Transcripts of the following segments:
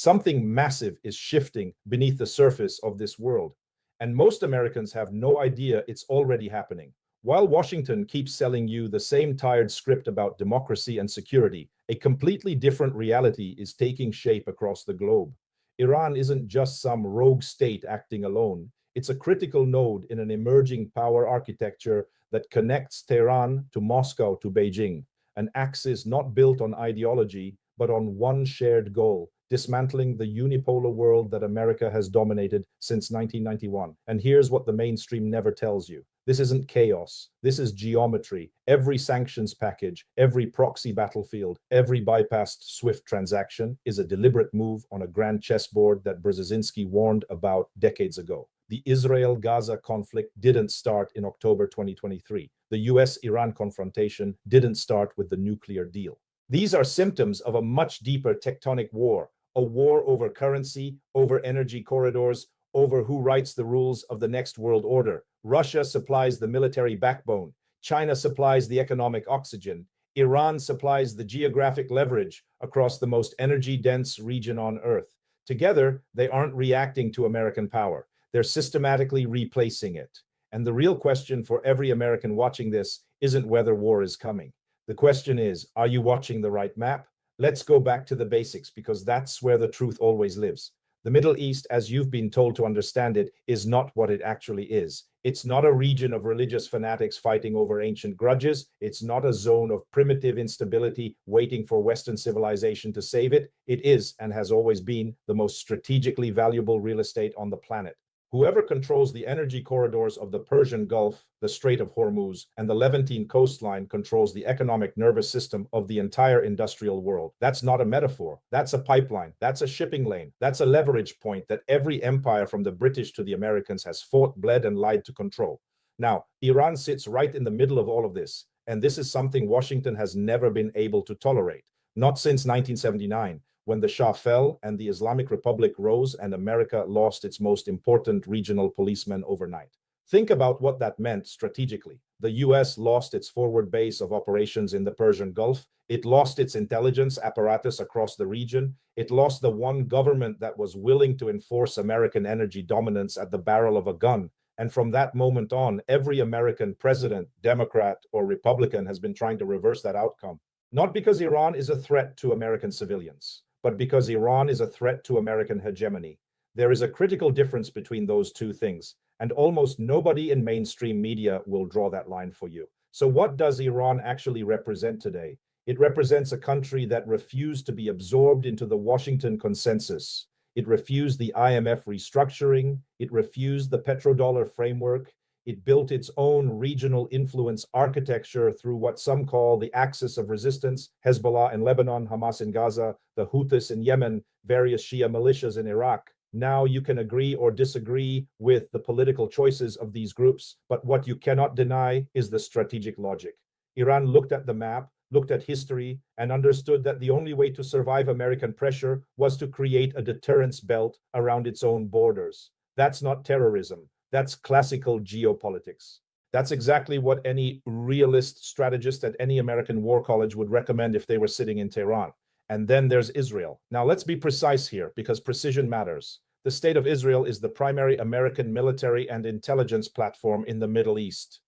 Something massive is shifting beneath the surface of this world, and most Americans have no idea it's already happening. While Washington keeps selling you the same tired script about democracy and security, a completely different reality is taking shape across the globe. Iran isn't just some rogue state acting alone. It's a critical node in an emerging power architecture that connects Tehran to Moscow to Beijing, an axis not built on ideology, but on one shared goal: dismantling the unipolar world that America has dominated since 1991. And here's what the mainstream never tells you. This isn't chaos. This is geometry. Every sanctions package, every proxy battlefield, every bypassed SWIFT transaction is a deliberate move on a grand chessboard that Brzezinski warned about decades ago. The Israel-Gaza conflict didn't start in October 2023. The US-Iran confrontation didn't start with the nuclear deal. These are symptoms of a much deeper tectonic war, a war over currency, over energy corridors, over who writes the rules of the next world order. Russia supplies the military backbone. China supplies the economic oxygen. Iran supplies the geographic leverage across the most energy-dense region on Earth. Together, they aren't reacting to American power. They're systematically replacing it. And the real question for every American watching this isn't whether war is coming. The question is, are you watching the right map? Let's go back to the basics, because that's where the truth always lives. The Middle East, as you've been told to understand it, is not what it actually is. It's not a region of religious fanatics fighting over ancient grudges. It's not a zone of primitive instability waiting for Western civilization to save it. It is, and has always been, the most strategically valuable real estate on the planet. Whoever controls the energy corridors of the Persian Gulf, the Strait of Hormuz, and the Levantine coastline controls the economic nervous system of the entire industrial world. That's not a metaphor. That's a pipeline. That's a shipping lane. That's a leverage point that every empire from the British to the Americans has fought, bled, and lied to control. Now, Iran sits right in the middle of all of this, and this is something Washington has never been able to tolerate. Not since 1979. When the Shah fell and the Islamic Republic rose and America lost its most important regional policeman overnight. Think about what that meant strategically. The US lost its forward base of operations in the Persian Gulf. It lost its intelligence apparatus across the region. It lost the one government that was willing to enforce American energy dominance at the barrel of a gun. And from that moment on, every American president, Democrat or Republican, has been trying to reverse that outcome. Not because Iran is a threat to American civilians, but because Iran is a threat to American hegemony. There is a critical difference between those two things, and almost nobody in mainstream media will draw that line for you. So what does Iran actually represent today? It represents a country that refused to be absorbed into the Washington consensus. It refused the IMF restructuring. It refused the petrodollar framework. It built its own regional influence architecture through what some call the axis of resistance: Hezbollah in Lebanon, Hamas in Gaza, the Houthis in Yemen, various Shia militias in Iraq. Now you can agree or disagree with the political choices of these groups, but what you cannot deny is the strategic logic. Iran looked at the map, looked at history, and understood that the only way to survive American pressure was to create a deterrence belt around its own borders. That's not terrorism. That's classical geopolitics. That's exactly what any realist strategist at any American war college would recommend if they were sitting in Tehran. And then there's Israel. Now let's be precise here, because precision matters. The State of Israel is the primary American military and intelligence platform in the Middle East.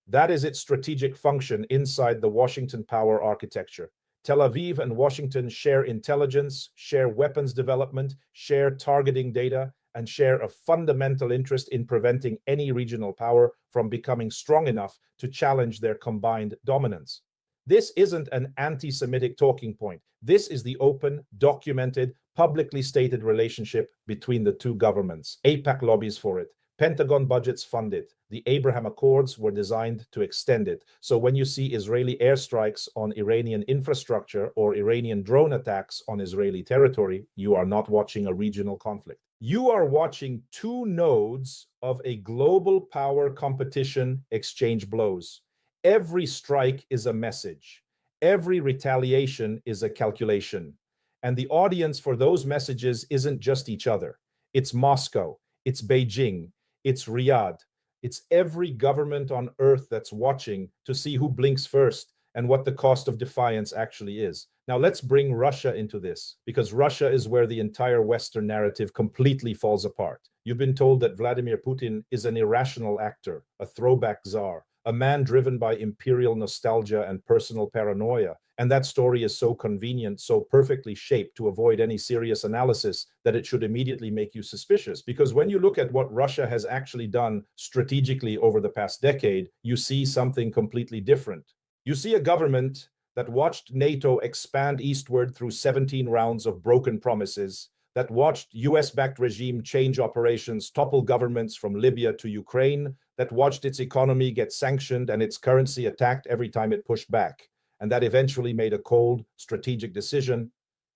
That is its strategic function inside the Washington power architecture. Tel Aviv and Washington share intelligence, share weapons development, share targeting data, and share a fundamental interest in preventing any regional power from becoming strong enough to challenge their combined dominance. This isn't an anti-Semitic talking point. This is the open, documented, publicly stated relationship between the two governments. AIPAC lobbies for it. Pentagon budgets fund it. The Abraham Accords were designed to extend it. So when you see Israeli airstrikes on Iranian infrastructure or Iranian drone attacks on Israeli territory, you are not watching a regional conflict. You are watching two nodes of a global power competition exchange blows. Every strike is a message. Every retaliation is a calculation. And the audience for those messages isn't just each other. It's Moscow, it's Beijing, it's Riyadh. It's every government on earth that's watching to see who blinks first and what the cost of defiance actually is. Now let's bring Russia into this, because Russia is where the entire Western narrative completely falls apart. You've been told that Vladimir Putin is an irrational actor, a throwback czar, a man driven by imperial nostalgia and personal paranoia. And that story is so convenient, so perfectly shaped to avoid any serious analysis that it should immediately make you suspicious. Because when you look at what Russia has actually done strategically over the past decade, you see something completely different. You see a government that watched NATO expand eastward through 17 rounds of broken promises, that watched US-backed regime change operations, topple governments from Libya to Ukraine, that watched its economy get sanctioned and its currency attacked every time it pushed back, and that eventually made a cold, strategic decision.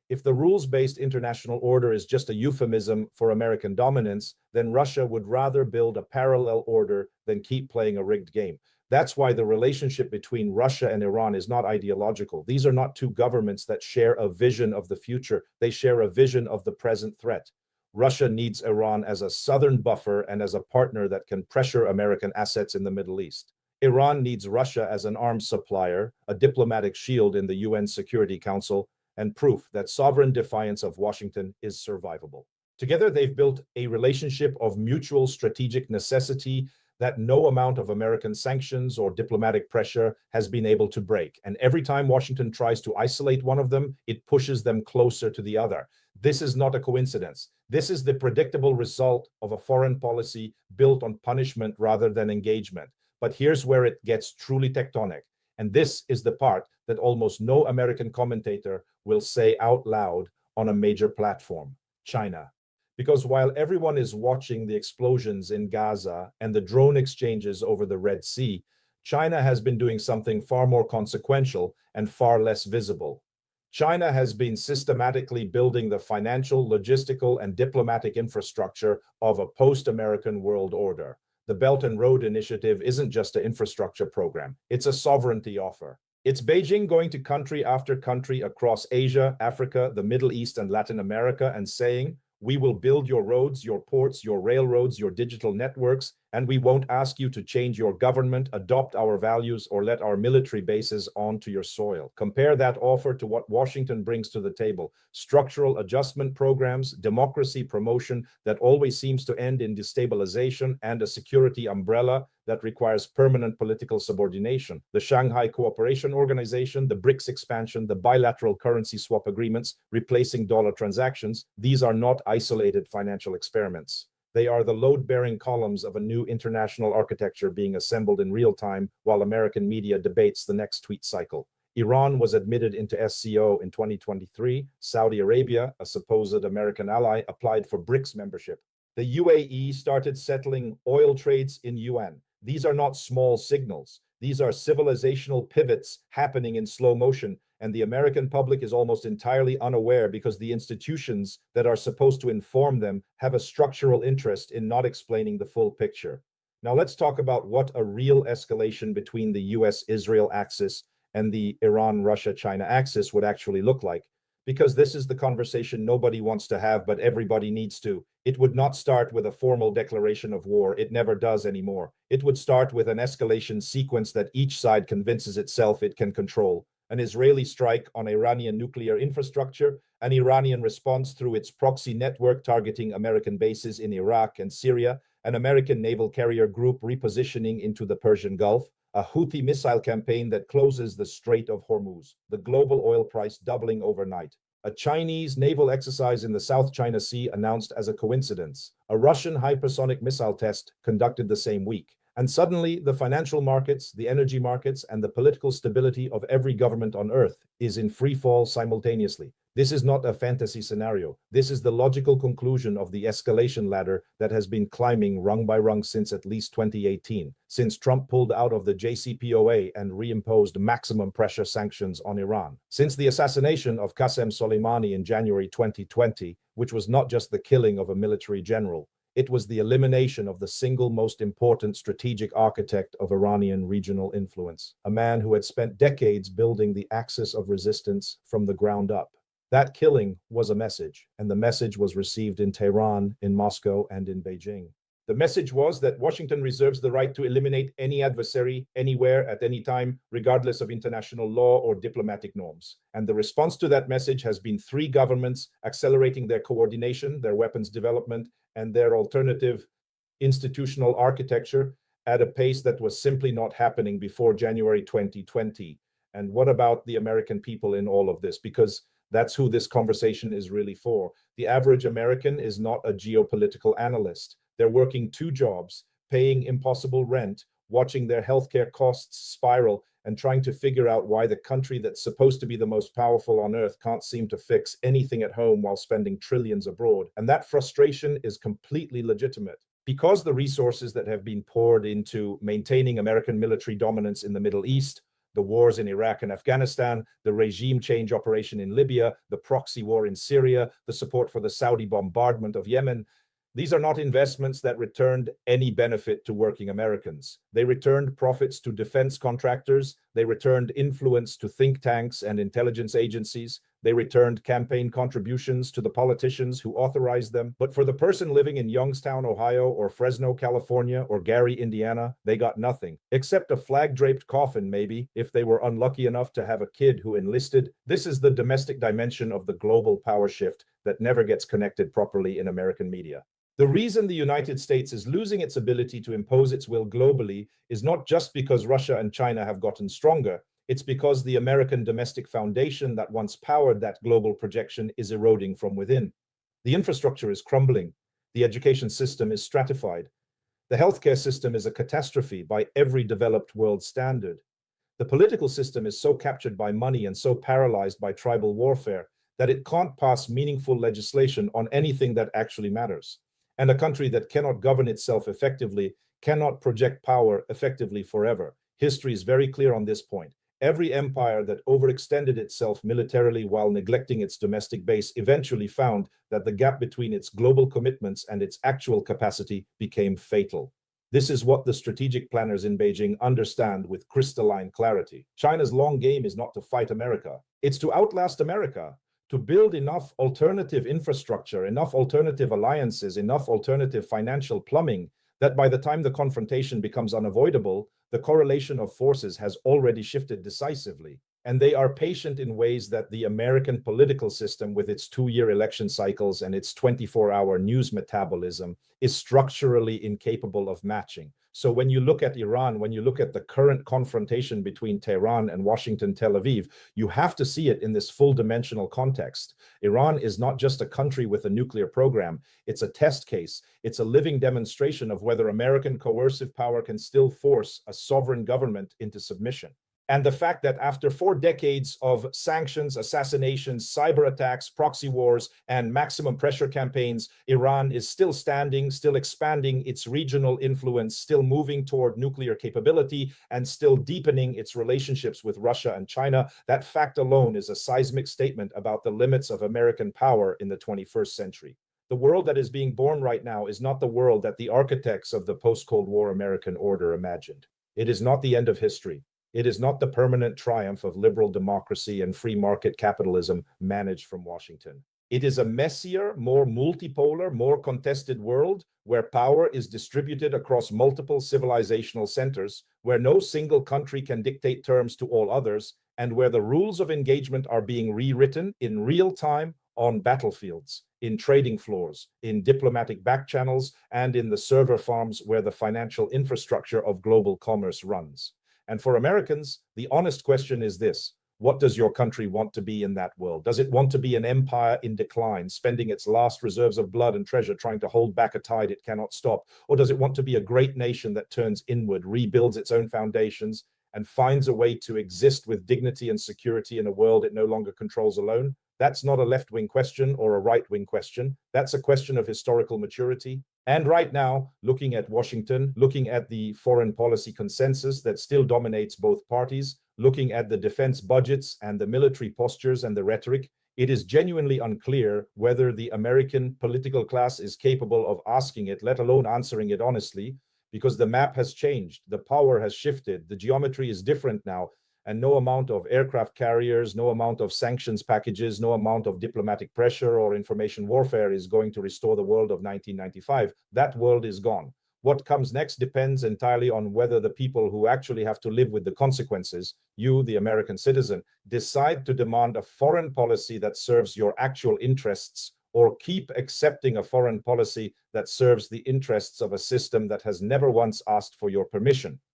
If the rules-based international order is just a euphemism for American dominance, then Russia would rather build a parallel order than keep playing a rigged game. That's why the relationship between Russia and Iran is not ideological. These are not two governments that share a vision of the future. They share a vision of the present threat. Russia needs Iran as a southern buffer and as a partner that can pressure American assets in the Middle East. Iran needs Russia as an arms supplier, a diplomatic shield in the UN Security Council, and proof that sovereign defiance of Washington is survivable. Together, they've built a relationship of mutual strategic necessity that no amount of American sanctions or diplomatic pressure has been able to break. And every time Washington tries to isolate one of them, it pushes them closer to the other. This is not a coincidence. This is the predictable result of a foreign policy built on punishment rather than engagement. But here's where it gets truly tectonic. And this is the part that almost no American commentator will say out loud on a major platform: China. Because while everyone is watching the explosions in Gaza and the drone exchanges over the Red Sea, China has been doing something far more consequential and far less visible. China has been systematically building the financial, logistical, and diplomatic infrastructure of a post-American world order. The Belt and Road Initiative isn't just an infrastructure program, it's a sovereignty offer. It's Beijing going to country after country across Asia, Africa, the Middle East, and Latin America and saying, "We will build your roads, your ports, your railroads, your digital networks, and we won't ask you to change your government, adopt our values, or let our military bases onto your soil." Compare that offer to what Washington brings to the table: structural adjustment programs, democracy promotion that always seems to end in destabilization, and a security umbrella that requires permanent political subordination. The Shanghai Cooperation Organization, the BRICS expansion, the bilateral currency swap agreements replacing dollar transactions, these are not isolated financial experiments. They are the load-bearing columns of a new international architecture being assembled in real time while American media debates the next tweet cycle. Iran was admitted into SCO in 2023. Saudi Arabia, a supposed American ally, applied for BRICS membership. The UAE started settling oil trades in yuan. These are not small signals. These are civilizational pivots happening in slow motion, and the American public is almost entirely unaware because the institutions that are supposed to inform them have a structural interest in not explaining the full picture. Now let's talk about what a real escalation between the US-Israel axis and the Iran-Russia-China axis would actually look like, because this is the conversation nobody wants to have, but everybody needs to. It would not start with a formal declaration of war. It never does anymore. It would start with an escalation sequence that each side convinces itself it can control. An Israeli strike on Iranian nuclear infrastructure, an Iranian response through its proxy network targeting American bases in Iraq and Syria, an American naval carrier group repositioning into the Persian Gulf, a Houthi missile campaign that closes the Strait of Hormuz, the global oil price doubling overnight, a Chinese naval exercise in the South China Sea announced as a coincidence, a Russian hypersonic missile test conducted the same week. And suddenly, the financial markets, the energy markets, and the political stability of every government on Earth is in free fall simultaneously. This is not a fantasy scenario. This is the logical conclusion of the escalation ladder that has been climbing rung by rung since at least 2018, since Trump pulled out of the JCPOA and reimposed maximum pressure sanctions on Iran, since the assassination of Qasem Soleimani in January 2020, which was not just the killing of a military general. It was the elimination of the single most important strategic architect of Iranian regional influence, a man who had spent decades building the axis of resistance from the ground up. That killing was a message, and the message was received in Tehran, in Moscow, and in Beijing. The message was that Washington reserves the right to eliminate any adversary, anywhere, at any time, regardless of international law or diplomatic norms. And the response to that message has been three governments accelerating their coordination, their weapons development, and their alternative institutional architecture at a pace that was simply not happening before January 2020. And what about the American people in all of this? Because that's who this conversation is really for. The average American is not a geopolitical analyst. They're working two jobs, paying impossible rent, watching their healthcare costs spiral, and trying to figure out why the country that's supposed to be the most powerful on earth can't seem to fix anything at home while spending trillions abroad. And that frustration is completely legitimate. Because the resources that have been poured into maintaining American military dominance in the Middle East, the wars in Iraq and Afghanistan, the regime change operation in Libya, the proxy war in Syria, the support for the Saudi bombardment of Yemen, these are not investments that returned any benefit to working Americans. They returned profits to defense contractors. They returned influence to think tanks and intelligence agencies. They returned campaign contributions to the politicians who authorized them. But for the person living in Youngstown, Ohio, or Fresno, California, or Gary, Indiana, they got nothing, except a flag-draped coffin, maybe, if they were unlucky enough to have a kid who enlisted. This is the domestic dimension of the global power shift that never gets connected properly in American media. The reason the United States is losing its ability to impose its will globally is not just because Russia and China have gotten stronger. It's because the American domestic foundation that once powered that global projection is eroding from within. The infrastructure is crumbling. The education system is stratified. The healthcare system is a catastrophe by every developed world standard. The political system is so captured by money and so paralyzed by tribal warfare that it can't pass meaningful legislation on anything that actually matters. And a country that cannot govern itself effectively cannot project power effectively forever. History is very clear on this point. Every empire that overextended itself militarily while neglecting its domestic base eventually found that the gap between its global commitments and its actual capacity became fatal. This is what the strategic planners in Beijing understand with crystalline clarity. China's long game is not to fight America. It's to outlast America, to build enough alternative infrastructure, enough alternative alliances, enough alternative financial plumbing that by the time the confrontation becomes unavoidable, the correlation of forces has already shifted decisively. And they are patient in ways that the American political system, with its 2-year election cycles and its 24-hour news metabolism, is structurally incapable of matching. So when you look at Iran, when you look at the current confrontation between Tehran and Washington, Tel Aviv, you have to see it in this full dimensional context. Iran is not just a country with a nuclear program. It's a test case. It's a living demonstration of whether American coercive power can still force a sovereign government into submission. And the fact that after 4 decades of sanctions, assassinations, cyber attacks, proxy wars, and maximum pressure campaigns, Iran is still standing, still expanding its regional influence, still moving toward nuclear capability, and still deepening its relationships with Russia and China. That fact alone is a seismic statement about the limits of American power in the 21st century. The world that is being born right now is not the world that the architects of the post-Cold War American order imagined. It is not the end of history. It is not the permanent triumph of liberal democracy and free market capitalism managed from Washington. It is a messier, more multipolar, more contested world where power is distributed across multiple civilizational centers, where no single country can dictate terms to all others, and where the rules of engagement are being rewritten in real time on battlefields, in trading floors, in diplomatic back channels, and in the server farms where the financial infrastructure of global commerce runs. And for Americans, the honest question is this: what does your country want to be in that world? Does it want to be an empire in decline, spending its last reserves of blood and treasure trying to hold back a tide it cannot stop? Or does it want to be a great nation that turns inward, rebuilds its own foundations, and finds a way to exist with dignity and security in a world it no longer controls alone? That's not a left-wing question or a right-wing question. That's a question of historical maturity. And right now, looking at Washington, looking at the foreign policy consensus that still dominates both parties, looking at the defense budgets and the military postures and the rhetoric, it is genuinely unclear whether the American political class is capable of asking it, let alone answering it honestly, because the map has changed, the power has shifted, the geometry is different now. And no amount of aircraft carriers, no amount of sanctions packages, no amount of diplomatic pressure or information warfare is going to restore the world of 1995. That world is gone. What comes next depends entirely on whether the people who actually have to live with the consequences, you, the American citizen, decide to demand a foreign policy that serves your actual interests, or keep accepting a foreign policy that serves the interests of a system that has never once asked for your permission.